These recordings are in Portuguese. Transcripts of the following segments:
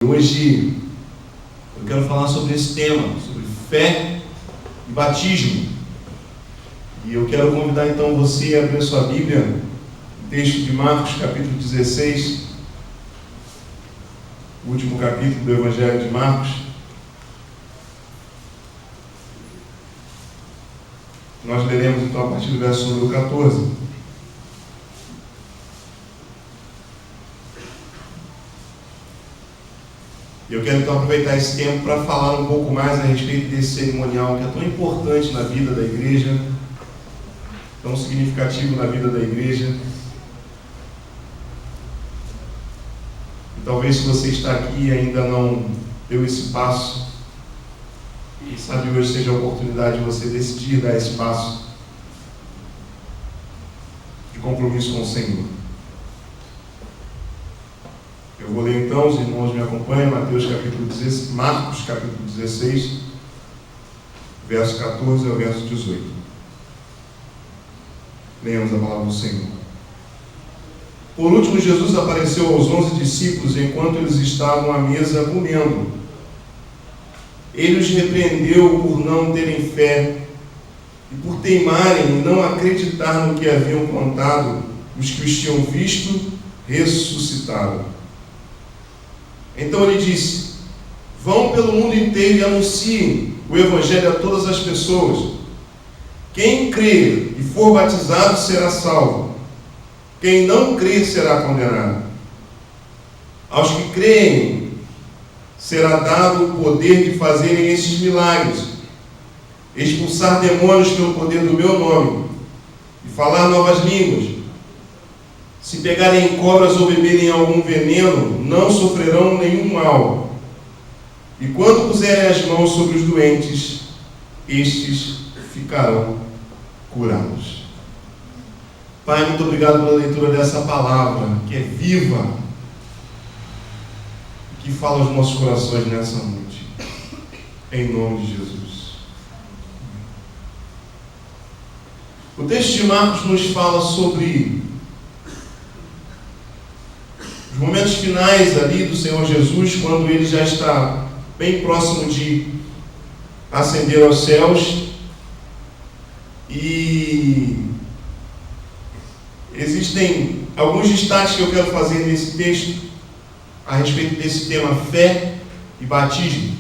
Hoje eu quero falar sobre esse tema, sobre fé e batismo. E eu quero convidar então você a abrir sua Bíblia, no texto de Marcos, capítulo 16, o último capítulo do Evangelho de Marcos. Nós leremos então a partir do verso número 14. Eu quero então aproveitar esse tempo para falar um pouco mais a respeito desse cerimonial que é tão importante na vida da igreja, tão significativo na vida da igreja. E talvez se você está aqui e ainda não deu esse passo, quem sabe hoje seja a oportunidade de você decidir dar esse passo de compromisso com o Senhor. Eu vou ler então, os irmãos me acompanham, Marcos capítulo 16, verso 14 ao verso 18. Leamos a palavra do Senhor. Por último, Jesus apareceu aos 11 discípulos enquanto eles estavam à mesa comendo. Ele os repreendeu por não terem fé e por teimarem em não acreditar no que haviam contado os que os tinham visto ressuscitado. Então ele disse: vão pelo mundo inteiro e anunciem o Evangelho a todas as pessoas. Quem crer e for batizado será salvo. Quem não crer será condenado. Aos que creem será dado o poder de fazerem esses milagres: expulsar demônios pelo poder do meu nome e falar novas línguas. Se pegarem cobras ou beberem algum veneno, não sofrerão nenhum mal. E quando puserem as mãos sobre os doentes, estes ficarão curados. Pai, muito obrigado pela leitura dessa palavra, que é viva, que fala aos nossos corações nessa noite. Em nome de Jesus. O texto de Marcos nos fala sobre os momentos finais ali do Senhor Jesus, quando ele já está bem próximo de ascender aos céus. E existem alguns destaques que eu quero fazer nesse texto a respeito desse tema fé e batismo.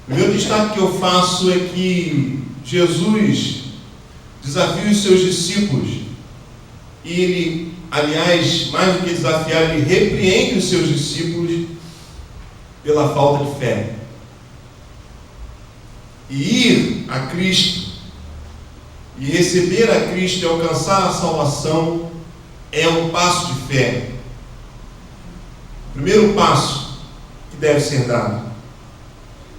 O primeiro destaque que eu faço é que Jesus desafia os seus discípulos e ele, aliás, mais do que desafiar, ele repreende os seus discípulos pela falta de fé. E ir a Cristo e receber a Cristo e alcançar a salvação é um passo de fé. O primeiro passo que deve ser dado.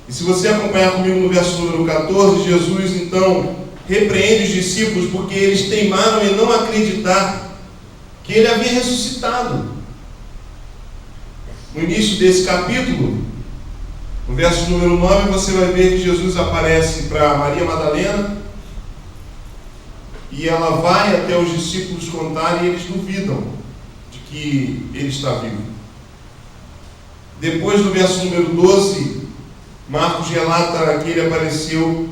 E se você acompanhar comigo no verso número 14, Jesus então repreende os discípulos porque eles teimaram em não acreditar que ele havia ressuscitado. No início desse capítulo, no verso número 9, você vai ver que Jesus aparece para Maria Madalena e ela vai até os discípulos contar e eles duvidam de que ele está vivo. Depois, no verso número 12, Marcos relata que ele apareceu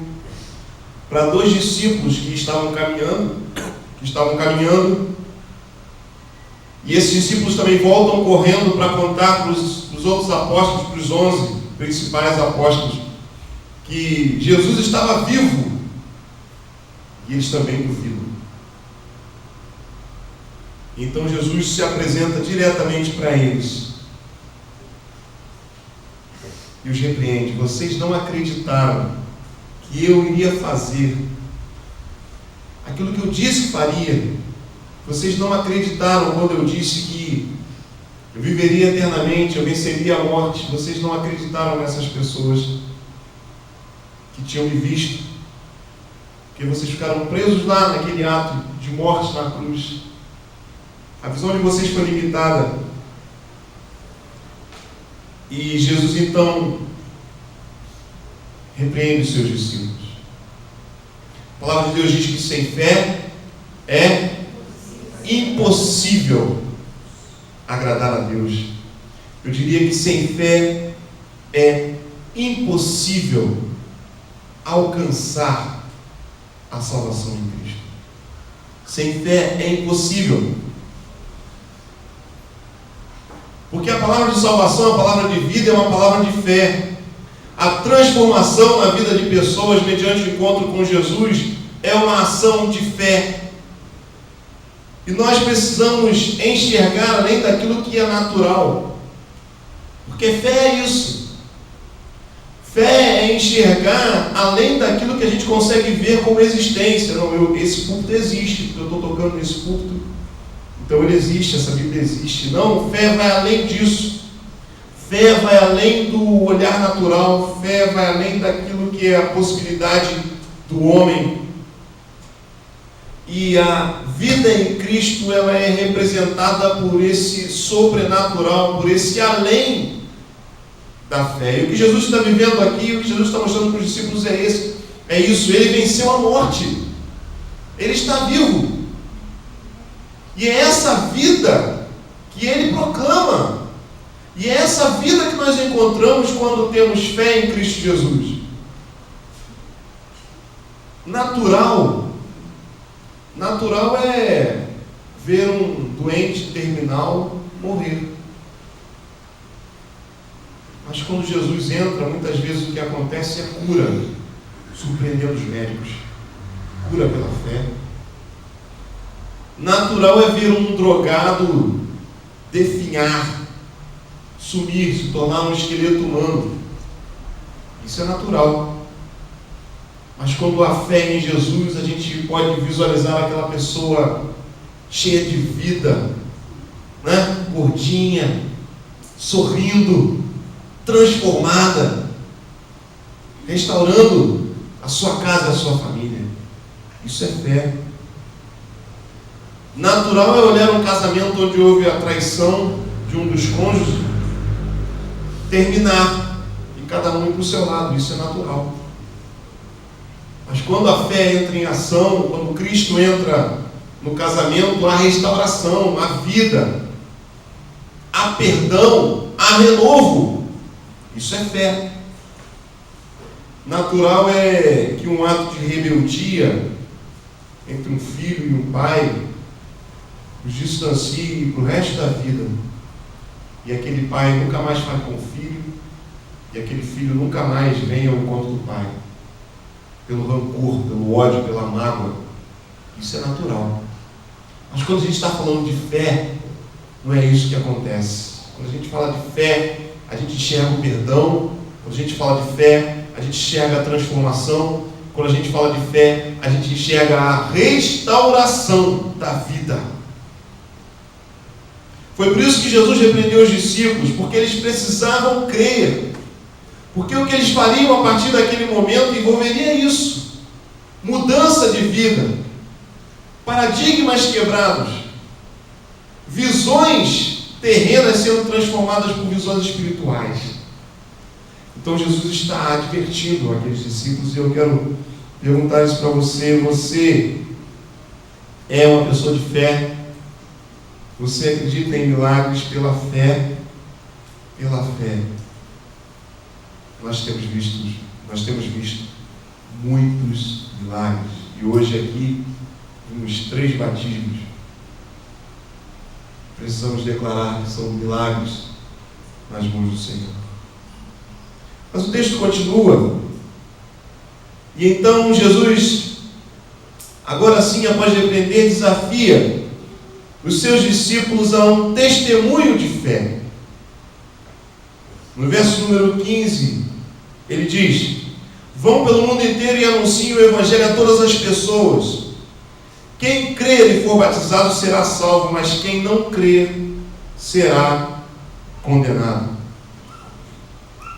para dois discípulos que estavam caminhando, e esses discípulos também voltam correndo para contar para os outros apóstolos, para os 11 principais apóstolos, que Jesus estava vivo, e eles também duvidam. Então Jesus se apresenta diretamente para eles e os repreende: vocês não acreditaram que eu iria fazer aquilo que eu disse que faria. Vocês não acreditaram quando eu disse que eu viveria eternamente, eu venceria a morte. Vocês não acreditaram nessas pessoas que tinham me visto, porque vocês ficaram presos lá naquele ato de morte na cruz. A visão de vocês foi limitada. E Jesus então repreende os seus discípulos. A palavra de Deus diz que sem fé é impossível agradar a Deus. Eu diria que sem fé é impossível alcançar a salvação em Cristo. Sem fé é impossível. Porque a palavra de salvação, a palavra de vida, é uma palavra de fé. A transformação na vida de pessoas mediante o encontro com Jesus é uma ação de fé. E nós precisamos enxergar além daquilo que é natural. Porque fé é isso. Fé é enxergar além daquilo que a gente consegue ver como existência. Não, esse púlpito existe, porque eu estou tocando nesse púlpito. Então ele existe, essa Bíblia existe. Não, fé vai além disso. Fé vai além do olhar natural. Fé vai além daquilo que é a possibilidade do homem. E a vida em Cristo, ela é representada por esse sobrenatural, por esse além da fé. E o que Jesus está vivendo aqui, o que Jesus está mostrando para os discípulos é isso. Ele venceu a morte. Ele está vivo. E é essa vida que ele proclama. E é essa vida que nós encontramos quando temos fé em Cristo Jesus. Natural é ver um doente terminal morrer. Mas quando Jesus entra, muitas vezes o que acontece é cura, surpreendendo os médicos. Cura pela fé. Natural é ver um drogado definhar, sumir, se tornar um esqueleto humano. Isso é natural. Mas quando há fé em Jesus, a gente pode visualizar aquela pessoa cheia de vida, né? Gordinha, sorrindo, transformada, restaurando a sua casa, a sua família. Isso é fé. Natural é olhar um casamento onde houve a traição de um dos cônjuges, terminar e cada um ir para o seu lado. Isso é natural. Mas quando a fé entra em ação, quando Cristo entra no casamento, há restauração, há vida, há perdão, há renovo. Isso é fé. Natural é que um ato de rebeldia entre um filho e um pai os distancie para o resto da vida. E aquele pai nunca mais fale com o filho, e aquele filho nunca mais venha ao encontro do pai. Pelo rancor, pelo ódio, pela mágoa. Isso é natural. Mas quando a gente está falando de fé, não é isso que acontece. Quando a gente fala de fé, a gente enxerga o perdão. Quando a gente fala de fé, a gente enxerga a transformação. Quando a gente fala de fé, a gente enxerga a restauração da vida. Foi por isso que Jesus repreendeu os discípulos, porque eles precisavam crer. Porque o que eles fariam a partir daquele momento envolveria isso. Mudança de vida. Paradigmas quebrados. Visões terrenas sendo transformadas por visões espirituais. Então Jesus está advertindo aqueles discípulos, e eu quero perguntar isso para você. Você é uma pessoa de fé? Você acredita em milagres pela fé? Pela fé. Nós temos visto muitos milagres. E hoje aqui, vimos 3 batismos. Precisamos declarar que são milagres nas mãos do Senhor. Mas o texto continua. E então Jesus, agora sim, após repreender, desafia os seus discípulos a um testemunho de fé. No verso número 15, ele diz: vão pelo mundo inteiro e anunciem o Evangelho a todas as pessoas. Quem crer e for batizado será salvo, mas quem não crer será condenado.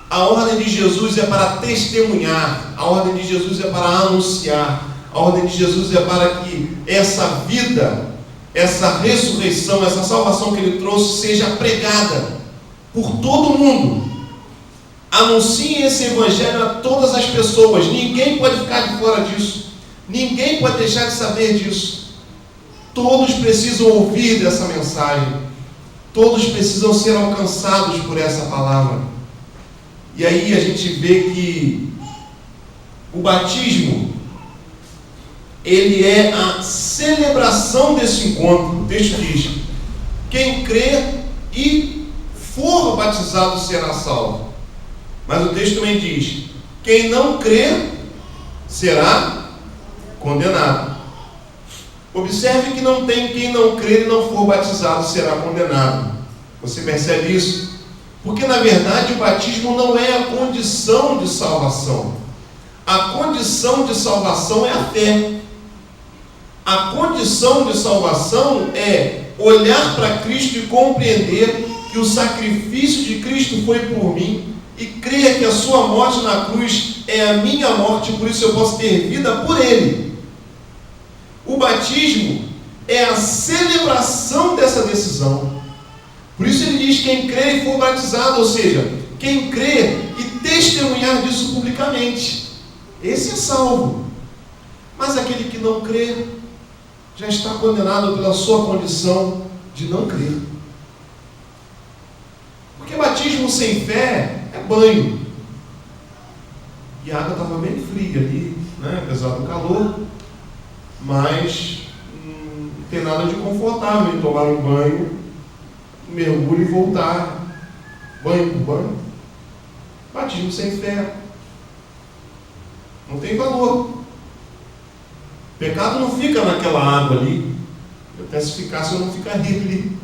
A ordem de Jesus é para testemunhar, a ordem de Jesus é para anunciar, a ordem de Jesus é para que essa vida, essa ressurreição, essa salvação que Ele trouxe seja pregada por todo mundo. Anunciem esse Evangelho a todas as pessoas. Ninguém pode ficar de fora disso. Ninguém pode deixar de saber disso. Todos precisam ouvir dessa mensagem. Todos precisam ser alcançados por essa palavra. E aí a gente vê que o batismo, ele é a celebração desse encontro. O texto diz: quem crer e for batizado será salvo. Mas o texto também diz: quem não crer será condenado. Observe que não tem quem não crer e não for batizado será condenado. Você percebe isso? Porque na verdade o batismo não é a condição de salvação. A condição de salvação é a fé. A condição de salvação é olhar para Cristo e compreender que o sacrifício de Cristo foi por mim e crer que a sua morte na cruz é a minha morte, por isso eu posso ter vida por Ele. O batismo é a celebração dessa decisão. Por isso ele diz: quem crê e for batizado, ou seja, quem crê e testemunhar disso publicamente, esse é salvo. Mas aquele que não crê já está condenado pela sua condição de não crer. Porque batismo sem fé é banho. E a água estava bem fria ali, né? Apesar do calor, mas não tem nada de confortável em tomar um banho, um mergulho e voltar, banho por banho. Batismo sem fé não tem valor. Pecado não fica naquela água ali. Até se ficasse, eu não ficaria ali.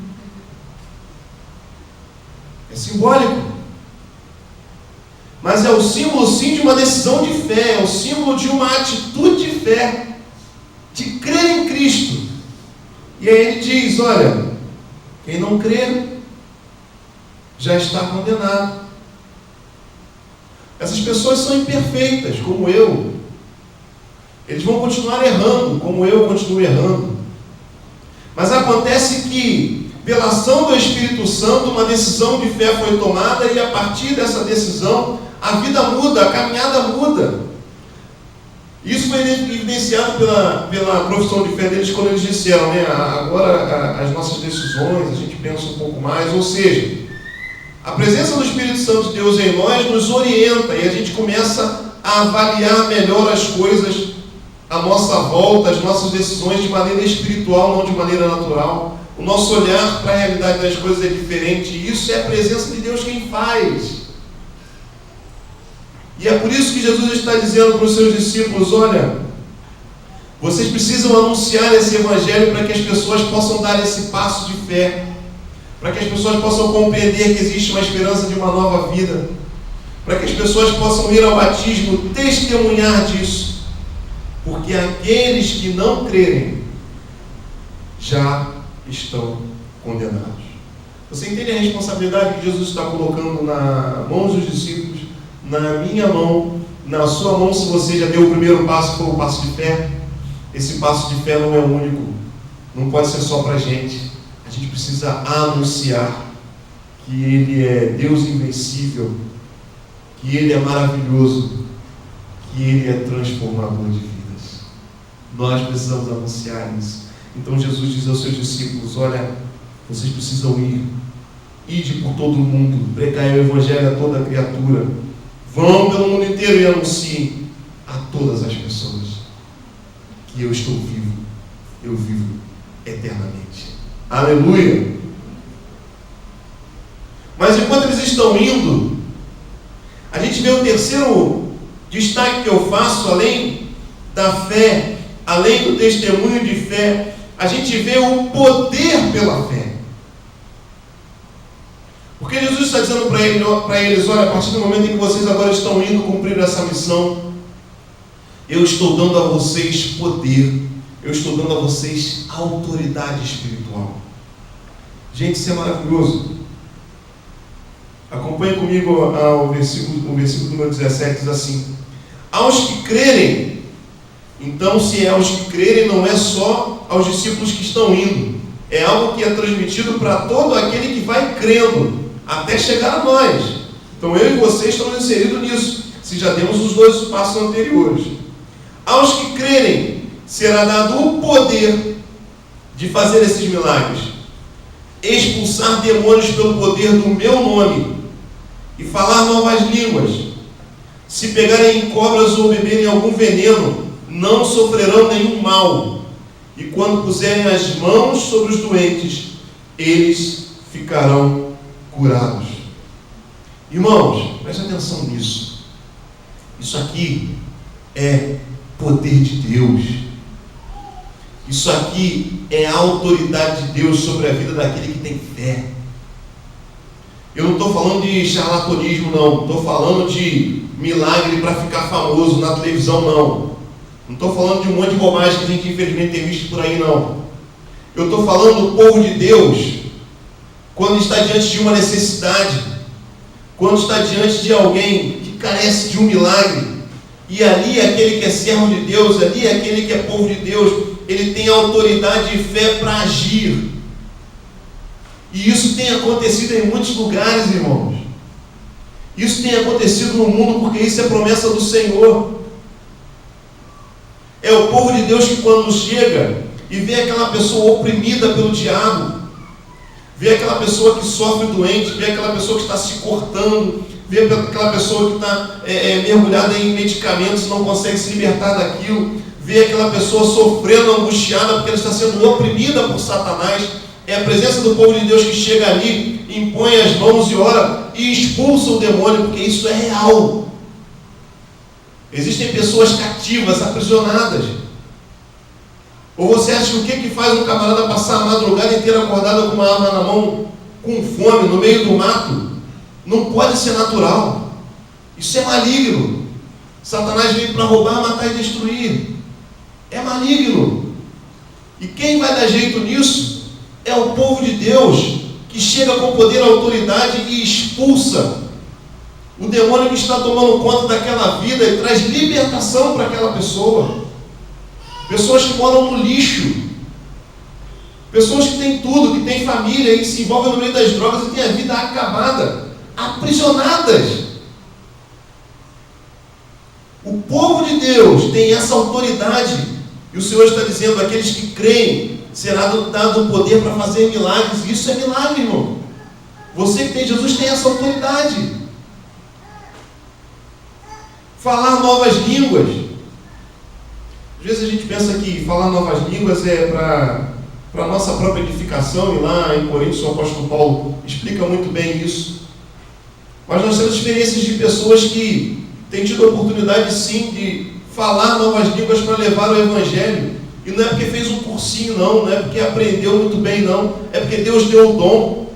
É simbólico. Mas é o símbolo, sim, de uma decisão de fé. É o símbolo de uma atitude de fé, de crer em Cristo. E aí ele diz: olha, quem não crer já está condenado. Essas pessoas são imperfeitas, como eu. Eles vão continuar errando, como eu continuo errando. Mas acontece que, pela ação do Espírito Santo, uma decisão de fé foi tomada, e a partir dessa decisão, a vida muda, a caminhada muda. Isso foi evidenciado pela profissão de fé deles, quando eles disseram, né, agora as nossas decisões, a gente pensa um pouco mais. Ou seja, a presença do Espírito Santo de Deus em nós nos orienta, e a gente começa a avaliar melhor as coisas à nossa volta, as nossas decisões de maneira espiritual, não de maneira natural. O nosso olhar para a realidade das coisas é diferente, e isso é a presença de Deus quem faz. E é por isso que Jesus está dizendo para os seus discípulos: olha, vocês precisam anunciar esse evangelho para que as pessoas possam dar esse passo de fé, para que as pessoas possam compreender que existe uma esperança de uma nova vida, para que as pessoas possam ir ao batismo, testemunhar disso, porque aqueles que não crerem já estão condenados. Você entende a responsabilidade que Jesus está colocando na mão dos discípulos, na minha mão, na sua mão, se você já deu o primeiro passo, que foi o passo de fé? Esse passo de fé não é único, não pode ser só para a gente. A gente precisa anunciar que Ele é Deus invencível, que Ele é maravilhoso, que Ele é transformador de vidas. Nós precisamos anunciar isso. Então Jesus diz aos seus discípulos: olha, vocês precisam ir, ide por todo o mundo, pregai o evangelho a toda criatura, vão pelo mundo inteiro e anunciem a todas as pessoas que eu estou vivo, eu vivo eternamente. Aleluia! Mas enquanto eles estão indo, a gente vê o terceiro destaque que eu faço, além da fé, além do testemunho de fé, a gente vê o poder pela fé. Porque Jesus está dizendo para eles: olha, a partir do momento em que vocês agora estão indo cumprir essa missão, eu estou dando a vocês poder, eu estou dando a vocês autoridade espiritual. Gente, isso é maravilhoso. Acompanhe comigo o versículo número 17, diz assim: aos que crerem. Então, se é aos que crerem, não é só aos discípulos que estão indo, é algo que é transmitido para todo aquele que vai crendo, até chegar a nós. Então eu e vocês estamos inseridos nisso, se já demos os dois passos anteriores. Aos que crerem será dado o poder de fazer esses milagres. expulsar demônios pelo poder do meu nome e falar novas línguas. Se pegarem em cobras ou beberem algum veneno, não sofrerão nenhum mal. E quando puserem as mãos sobre os doentes, eles ficarão curados. Irmãos, preste atenção nisso. Isso aqui é poder de Deus. Isso aqui é a autoridade de Deus sobre a vida daquele que tem fé. Eu não estou falando de charlatanismo, não. Estou falando de milagre para ficar famoso na televisão, não. Não estou falando de um monte de bobagem que a gente infelizmente tem visto por aí, não. Eu estou falando do povo de Deus quando está diante de uma necessidade, quando está diante de alguém que carece de um milagre, e ali aquele que é servo de Deus, ali aquele que é povo de Deus, ele tem autoridade e fé para agir. E isso tem acontecido em muitos lugares, irmãos. Isso tem acontecido no mundo porque isso é promessa do Senhor. É o povo de Deus que quando chega e vê aquela pessoa oprimida pelo diabo, vê aquela pessoa que sofre doente, vê aquela pessoa que está se cortando, vê aquela pessoa que está mergulhada em medicamentos e não consegue se libertar daquilo, vê aquela pessoa sofrendo, angustiada porque ela está sendo oprimida por Satanás. É a presença do povo de Deus que chega ali, impõe as mãos e ora e expulsa o demônio, porque isso é real. Existem pessoas cativas, aprisionadas. Ou você acha que o que faz um camarada passar a madrugada inteira acordado com uma arma na mão, com fome, no meio do mato? Não pode ser natural. Isso é maligno. Satanás veio para roubar, matar e destruir. É maligno. E quem vai dar jeito nisso é o povo de Deus, que chega com poder e autoridade e expulsa o demônio que está tomando conta daquela vida e traz libertação para aquela pessoa. Pessoas que moram no lixo, pessoas que têm tudo, que têm família e se envolvem no meio das drogas e têm a vida acabada, aprisionadas. O povo de Deus tem essa autoridade, e o Senhor está dizendo: aqueles que creem, será dado o poder para fazer milagres. Isso é milagre, irmão. Você que tem Jesus tem essa autoridade. Falar novas línguas. Às vezes a gente pensa que falar novas línguas é para a nossa própria edificação, e lá em Coríntios o apóstolo Paulo explica muito bem isso. Mas nós temos experiências de pessoas que têm tido a oportunidade sim de falar novas línguas para levar o Evangelho. E não é porque fez um cursinho, não é porque aprendeu muito bem, não. É porque Deus deu o dom.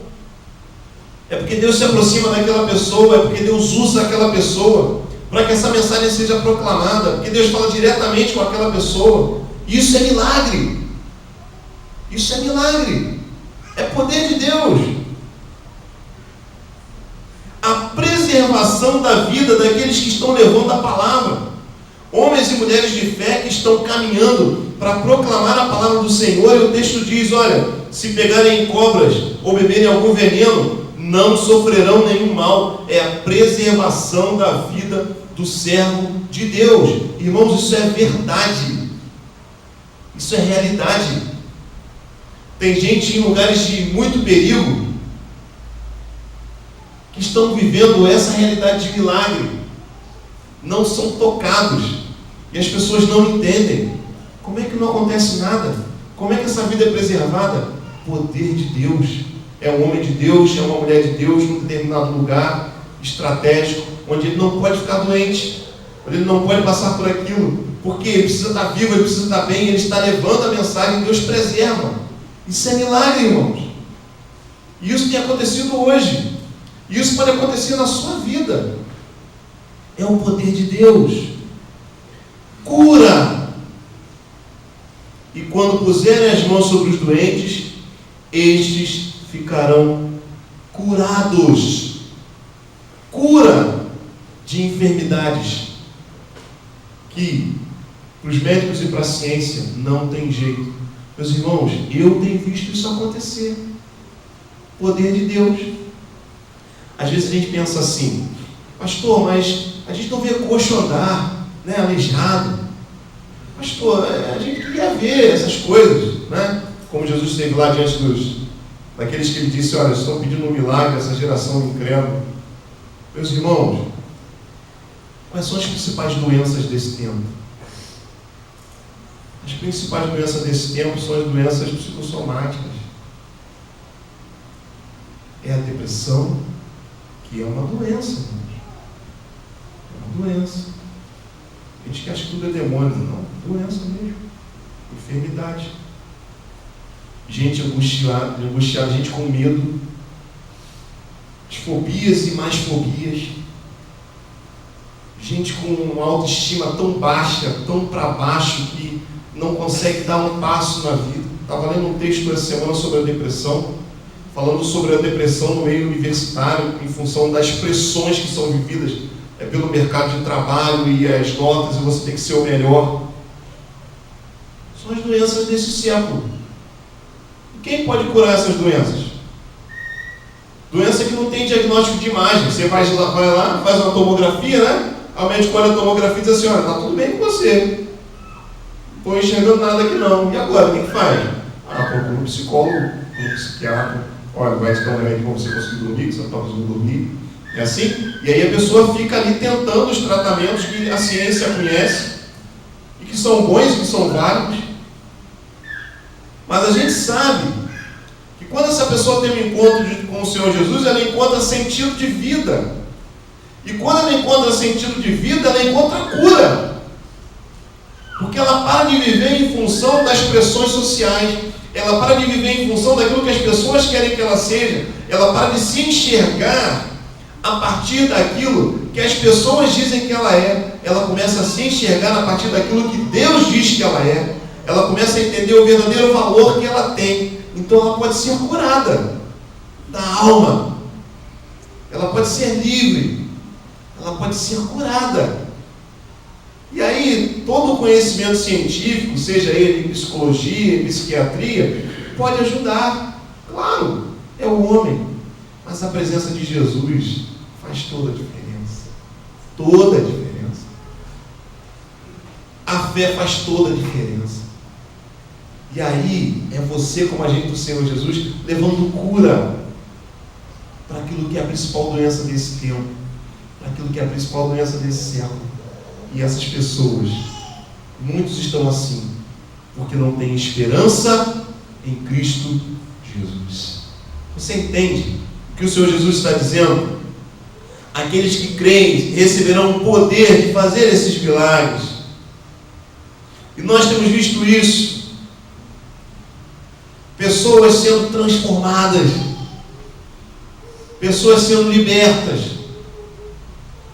É porque Deus se aproxima daquela pessoa, é porque Deus usa aquela pessoa para que essa mensagem seja proclamada, porque Deus fala diretamente com aquela pessoa. Isso é milagre. Isso é milagre. É poder de Deus. A preservação da vida daqueles que estão levando a palavra. Homens e mulheres de fé que estão caminhando para proclamar a palavra do Senhor, e o texto diz: olha, se pegarem em cobras ou beberem algum veneno, não sofrerão nenhum mal. É a preservação da vida do servo de Deus. Irmãos, isso é verdade. Isso é realidade. Tem gente em lugares de muito perigo que estão vivendo essa realidade de milagre. Não são tocados. E as pessoas não entendem. Como é que não acontece nada? Como é que essa vida é preservada? Poder de Deus. É um homem de Deus, é uma mulher de Deus num determinado lugar estratégico, onde ele não pode ficar doente, onde ele não pode passar por aquilo, porque ele precisa estar vivo, ele precisa estar bem, ele está levando a mensagem, Deus preserva. Isso é milagre, irmãos. E isso tem acontecido hoje. E isso pode acontecer na sua vida. É o poder de Deus. Cura. E quando puserem as mãos sobre os doentes, estes ficarão curados. Cura de enfermidades que para os médicos e para a ciência não tem jeito. Meus irmãos, eu tenho visto isso acontecer. Poder de Deus. Às vezes a gente pensa assim: pastor, mas a gente não vê coxo andar, né, aleijado. Pastor, a gente queria ver essas coisas, né? Como Jesus esteve lá diante daqueles que ele disse: olha, estão pedindo um milagre, essa geração incrédula. Meus irmãos, quais são as principais doenças desse tempo? As principais doenças desse tempo são as doenças psicossomáticas. É a depressão, que é uma doença, irmãos. É uma doença. A gente que acha que tudo é demônio, não. Doença mesmo. Enfermidade. Gente angustiada, gente com medo. De fobias e mais fobias. Gente com uma autoestima tão baixa, tão para baixo, que não consegue dar um passo na vida. Estava lendo um texto essa semana sobre a depressão, falando sobre a depressão no meio universitário, em função das pressões que são vividas pelo mercado de trabalho e as notas, e você tem que ser o melhor. São as doenças desse século. E quem pode curar essas doenças? Doença que não tem diagnóstico de imagem. Você vai lá, faz uma tomografia, né? O médico olha a tomografia e diz assim: olha, está tudo bem com você. Não estou enxergando nada aqui não. E agora, o que faz? Procura um psicólogo, um psiquiatra. Olha, vai te dar um remédio para você conseguir dormir, que você não está conseguindo dormir. É assim? E aí a pessoa fica ali tentando os tratamentos que a ciência conhece, e que são bons, que são válidos. Mas a gente sabe que quando essa pessoa tem um encontro com o Senhor Jesus, ela encontra sentido de vida. E quando ela encontra sentido de vida, ela encontra cura. Porque ela para de viver em função das pressões sociais. Ela para de viver em função daquilo que as pessoas querem que ela seja. Ela para de se enxergar a partir daquilo que as pessoas dizem que ela é. Ela começa a se enxergar a partir daquilo que Deus diz que ela é. Ela começa a entender o verdadeiro valor que ela tem. Então ela pode ser curada da alma. Ela pode ser livre. Ela pode ser curada. E aí, todo o conhecimento científico, seja ele em psicologia, em psiquiatria, pode ajudar. Claro, é o homem. Mas a presença de Jesus faz toda a diferença. Toda a diferença. A fé faz toda a diferença. E aí, é você, como agente do Senhor Jesus, levando cura para aquilo que é a principal doença desse tempo, para aquilo que é a principal doença desse século. E essas pessoas, muitos estão assim, porque não têm esperança em Cristo Jesus. Você entende o que o Senhor Jesus está dizendo? Aqueles que creem receberão o poder de fazer esses milagres. E nós temos visto isso. Pessoas sendo transformadas. Pessoas sendo libertas.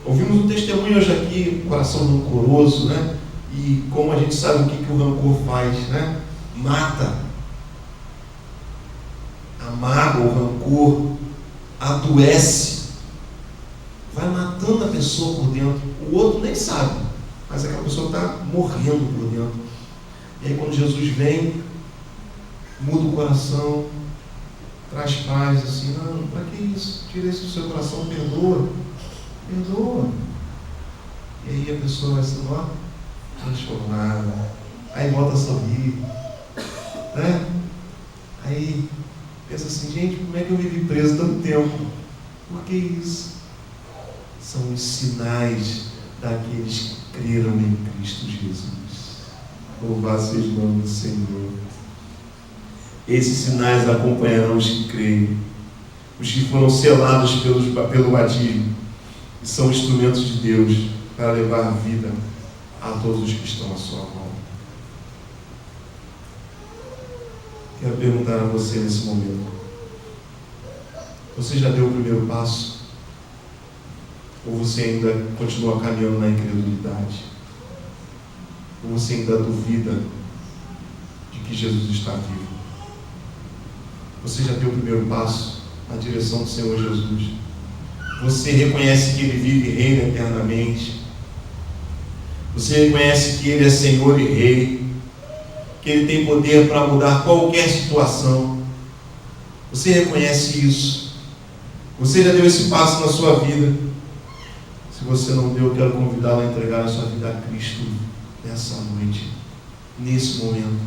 Ouvimos um testemunho hoje aqui, um coração rancoroso, né? E como a gente sabe o que o rancor faz, né? Mata. A mágoa, o rancor, adoece. Vai matando a pessoa por dentro. O outro nem sabe, mas aquela pessoa está morrendo por dentro. E aí quando Jesus vem, muda o coração, traz paz, assim: não, para que isso? Tira isso do seu coração, perdoa. Perdoa. E aí a pessoa vai sendo transformada. Aí volta a sorrir, né? Aí pensa assim: gente, como é que eu vivi preso tanto tempo? Por que isso? São os sinais daqueles que creram em Cristo Jesus. Louvado seja o nome do Senhor. Esses sinais acompanharão os que creem, os que foram selados pelo batismo, e são instrumentos de Deus para levar vida a todos os que estão à sua volta. Quero perguntar a você nesse momento: você já deu o primeiro passo? Ou você ainda continua caminhando na incredulidade? Ou você ainda duvida de que Jesus está vivo? Você já deu o primeiro passo na direção do Senhor Jesus? Você reconhece que Ele vive e reina eternamente? Você reconhece que Ele é Senhor e Rei? Que Ele tem poder para mudar qualquer situação? Você reconhece isso? Você já deu esse passo na sua vida? Se você não deu, eu quero convidá-lo a entregar a sua vida a Cristo nessa noite, nesse momento.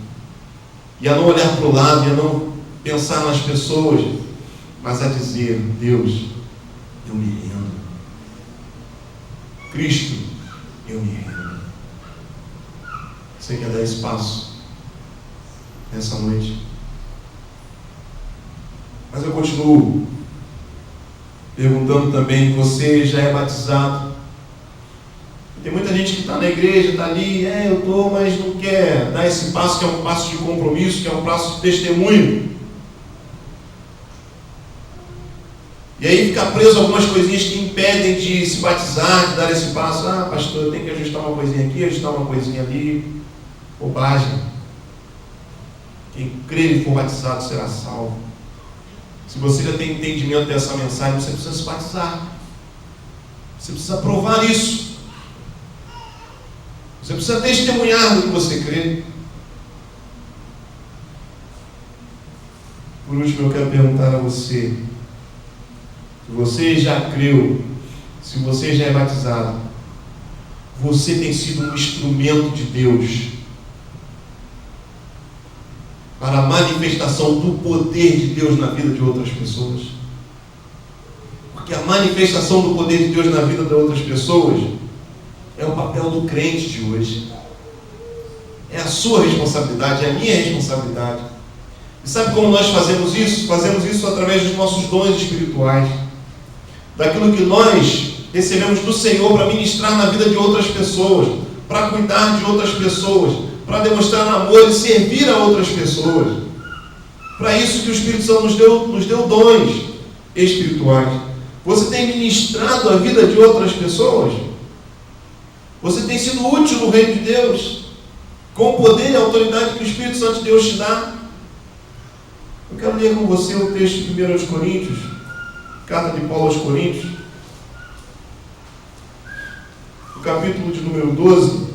E a não olhar para o lado, e a não pensar nas pessoas, mas a dizer: Deus, eu me rendo. Cristo, eu me rendo. Você quer dar esse passo nessa noite? Mas eu continuo perguntando também: você já é batizado? Tem muita gente que está na igreja, está ali, eu estou, mas não quer dar esse passo, que é um passo de compromisso, que é um passo de testemunho. E aí fica preso algumas coisinhas que impedem de se batizar, de dar esse passo. Pastor, eu tenho que ajustar uma coisinha aqui, ajustar uma coisinha ali. Bobagem. Quem crê e for batizado será salvo. Se você já tem entendimento dessa mensagem, você precisa se batizar. Você precisa provar isso. Você precisa testemunhar do que você crê. Por último, eu quero perguntar a você: se você já creu, se você já é batizado, você tem sido um instrumento de Deus para a manifestação do poder de Deus na vida de outras pessoas? Porque a manifestação do poder de Deus na vida de outras pessoas é o papel do crente de hoje. É a sua responsabilidade, é a minha responsabilidade. E sabe como nós fazemos isso? Fazemos isso através dos nossos dons espirituais, daquilo que nós recebemos do Senhor para ministrar na vida de outras pessoas, para cuidar de outras pessoas, para demonstrar amor e servir a outras pessoas. Para isso que o Espírito Santo nos deu dons espirituais. Você tem ministrado a vida de outras pessoas? Você tem sido útil no reino de Deus, com o poder e a autoridade que o Espírito Santo de Deus te dá? Eu quero ler com você o texto de 1 Coríntios, carta de Paulo aos Coríntios, o capítulo de número 12,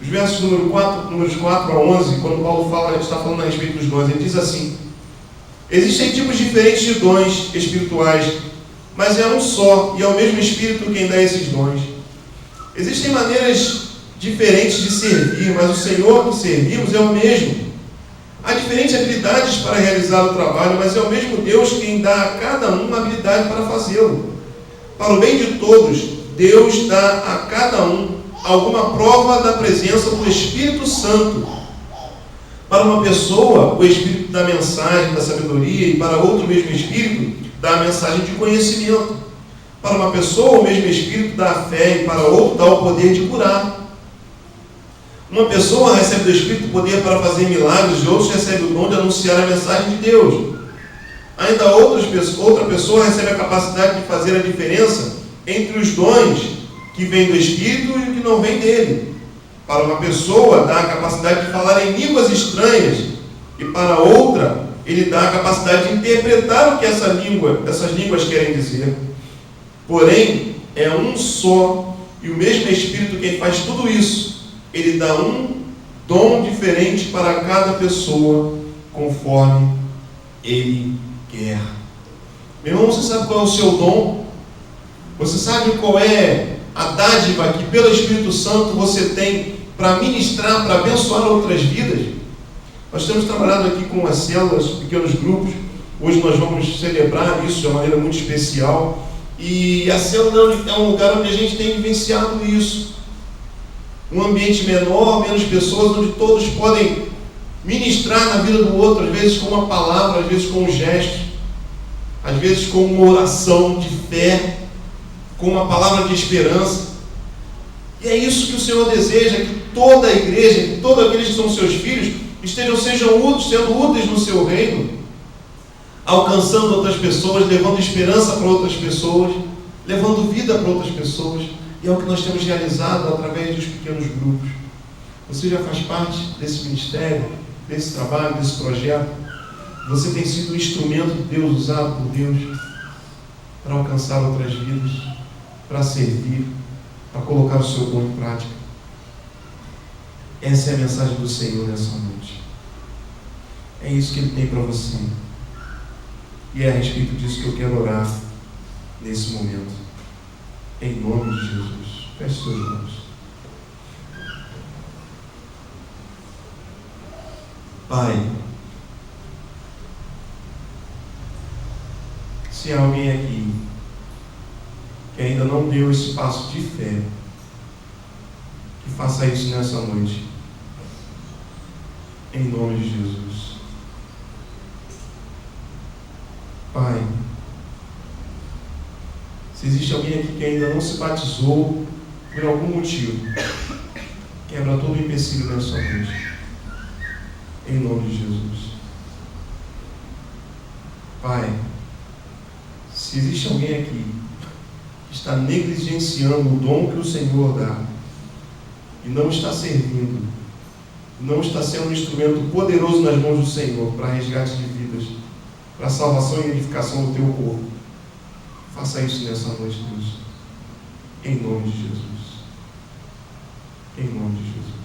os versos números 4 a 11, quando Paulo está falando a respeito dos dons, ele diz assim: existem tipos diferentes de dons espirituais, mas é um só, e é o mesmo Espírito quem dá esses dons. Existem maneiras diferentes de servir, mas o Senhor que servimos é o mesmo. Há diferentes habilidades para realizar o trabalho, mas é o mesmo Deus quem dá a cada um uma habilidade para fazê-lo. Para o bem de todos, Deus dá a cada um alguma prova da presença do Espírito Santo. Para uma pessoa, o Espírito da mensagem, da sabedoria, e para outro, o mesmo Espírito dá a mensagem de conhecimento. Para uma pessoa, o mesmo Espírito dá a fé, e para outro dá o poder de curar. Uma pessoa recebe do Espírito poder para fazer milagres, e outros recebem o dom de anunciar a mensagem de Deus. Ainda outra pessoa recebe a capacidade de fazer a diferença entre os dons que vêm do Espírito e o que não vem dele. Para uma pessoa, dá a capacidade de falar em línguas estranhas, e para outra, ele dá a capacidade de interpretar o que essas línguas querem dizer. Porém, é um só, e o mesmo Espírito quem faz tudo isso. Ele dá um dom diferente para cada pessoa, conforme ele quer. Meu irmão, você sabe qual é o seu dom? Você sabe qual é a dádiva que pelo Espírito Santo você tem para ministrar, para abençoar outras vidas? Nós temos trabalhado aqui com as células, pequenos grupos. Hoje nós vamos celebrar isso de uma maneira muito especial. E a célula é um lugar onde a gente tem vivenciado isso. Um ambiente menor, menos pessoas, onde todos podem ministrar na vida do outro, às vezes com uma palavra, às vezes com um gesto, às vezes com uma oração de fé, com uma palavra de esperança. E é isso que o Senhor deseja, que toda a igreja, que todos aqueles que são seus filhos, sejam úteis no seu reino, alcançando outras pessoas, levando esperança para outras pessoas, levando vida para outras pessoas. E é o que nós temos realizado através dos pequenos grupos. Você já faz parte desse ministério, desse trabalho, desse projeto. Você tem sido um instrumento de Deus, usado por Deus, para alcançar outras vidas, para servir, para colocar o seu dom em prática. Essa é a mensagem do Senhor nessa noite. É isso que Ele tem para você. E é a respeito disso que eu quero orar nesse momento. Em nome de Jesus. Feche seus olhos. Pai, se há alguém aqui que ainda não deu esse passo de fé, que faça isso nessa noite, em nome de Jesus. Pai, se existe alguém aqui que ainda não se batizou por algum motivo, quebra todo o empecilho nessa noite, em nome de Jesus. Pai, se existe alguém aqui que está negligenciando o dom que o Senhor dá e não está servindo, não está sendo um instrumento poderoso nas mãos do Senhor para resgate de vidas, para salvação e edificação do teu corpo, faça isso nessa noite, Deus, em nome de Jesus. Em nome de Jesus.